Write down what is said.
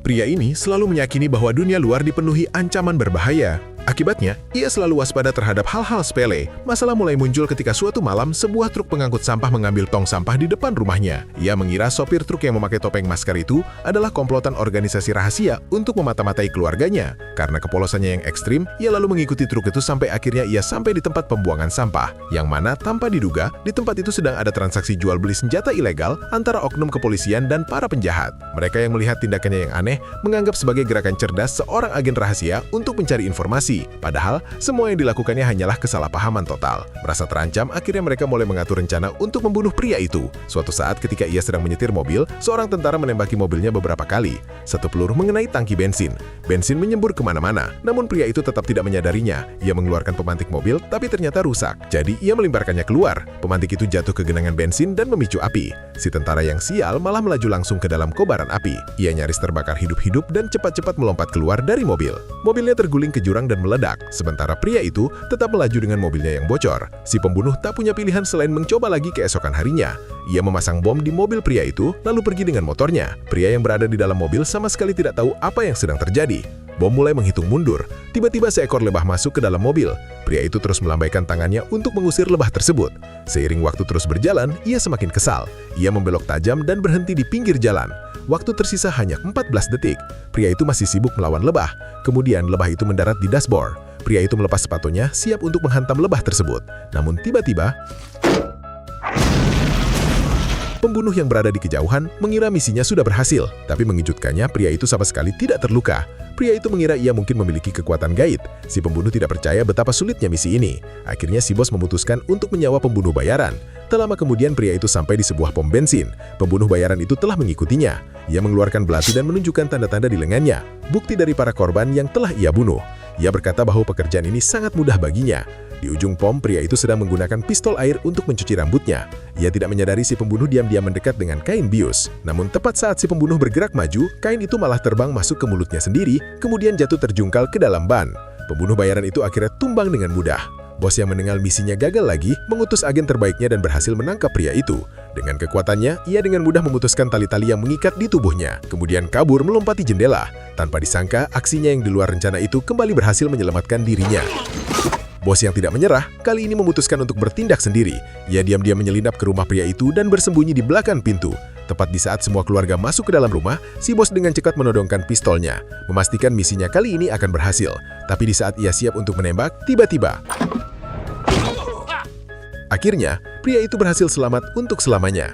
Pria ini selalu meyakini bahwa dunia luar dipenuhi ancaman berbahaya. Akibatnya, ia selalu waspada terhadap hal-hal sepele. Masalah mulai muncul ketika suatu malam sebuah truk pengangkut sampah mengambil tong sampah di depan rumahnya. Ia mengira sopir truk yang memakai topeng masker itu adalah komplotan organisasi rahasia untuk memata-matai keluarganya. Karena kepolosannya yang ekstrim, ia lalu mengikuti truk itu sampai akhirnya ia sampai di tempat pembuangan sampah. Yang mana tanpa diduga, di tempat itu sedang ada transaksi jual beli senjata ilegal antara oknum kepolisian dan para penjahat. Mereka yang melihat tindakannya yang aneh menganggap sebagai gerakan cerdas seorang agen rahasia untuk mencari informasi. Padahal, semua yang dilakukannya hanyalah kesalahpahaman total. Merasa terancam, akhirnya mereka mulai mengatur rencana untuk membunuh pria itu. Suatu saat ketika ia sedang menyetir mobil, seorang tentara menembaki mobilnya beberapa kali. Satu peluru mengenai tangki bensin. Bensin menyembur kemana-mana, namun pria itu tetap tidak menyadarinya. Ia mengeluarkan pemantik mobil, tapi ternyata rusak. Jadi, ia melemparkannya keluar. Pemantik itu jatuh ke genangan bensin dan memicu api. Si tentara yang sial malah melaju langsung ke dalam kobaran api. Ia nyaris terbakar hidup-hidup dan cepat-cepat melompat keluar dari mobil. Mobilnya terguling ke jurang dan meledak, sementara pria itu tetap melaju dengan mobilnya yang bocor. Si pembunuh tak punya pilihan selain mencoba lagi keesokan harinya. Ia memasang bom di mobil pria itu, lalu pergi dengan motornya. Pria yang berada di dalam mobil sama sekali tidak tahu apa yang sedang terjadi. Bom mulai menghitung mundur. Tiba-tiba seekor lebah masuk ke dalam mobil. Pria itu terus melambaikan tangannya untuk mengusir lebah tersebut. Seiring waktu terus berjalan, ia semakin kesal. Ia membelok tajam dan berhenti di pinggir jalan. Waktu tersisa hanya 14 detik. Pria itu masih sibuk melawan lebah. Kemudian lebah itu mendarat di dashboard. Pria itu melepas sepatunya, siap untuk menghantam lebah tersebut. Namun tiba-tiba, pembunuh yang berada di kejauhan mengira misinya sudah berhasil. Tapi mengejutkannya, pria itu sama sekali tidak terluka. Pria itu mengira ia mungkin memiliki kekuatan gaib. Si pembunuh tidak percaya betapa sulitnya misi ini. Akhirnya si bos memutuskan untuk menyewa pembunuh bayaran. Tak lama kemudian pria itu sampai di sebuah pom bensin. Pembunuh bayaran itu telah mengikutinya. Ia mengeluarkan belati dan menunjukkan tanda-tanda di lengannya. Bukti dari para korban yang telah ia bunuh. Ia berkata bahwa pekerjaan ini sangat mudah baginya. Di ujung pom, pria itu sedang menggunakan pistol air untuk mencuci rambutnya. Ia tidak menyadari si pembunuh diam-diam mendekat dengan kain bius. Namun tepat saat si pembunuh bergerak maju, kain itu malah terbang masuk ke mulutnya sendiri, kemudian jatuh terjungkal ke dalam ban. Pembunuh bayaran itu akhirnya tumbang dengan mudah. Bos yang mendengar misinya gagal lagi, mengutus agen terbaiknya dan berhasil menangkap pria itu. Dengan kekuatannya, ia dengan mudah memutuskan tali-tali yang mengikat di tubuhnya, kemudian kabur melompati jendela. Tanpa disangka, aksinya yang di luar rencana itu kembali berhasil menyelamatkan dirinya. Bos yang tidak menyerah, kali ini memutuskan untuk bertindak sendiri. Ia diam-diam menyelinap ke rumah pria itu dan bersembunyi di belakang pintu. Tepat di saat semua keluarga masuk ke dalam rumah, si bos dengan cepat menodongkan pistolnya, memastikan misinya kali ini akan berhasil. Tapi di saat ia siap untuk menembak, tiba-tiba akhirnya, pria itu berhasil selamat untuk selamanya.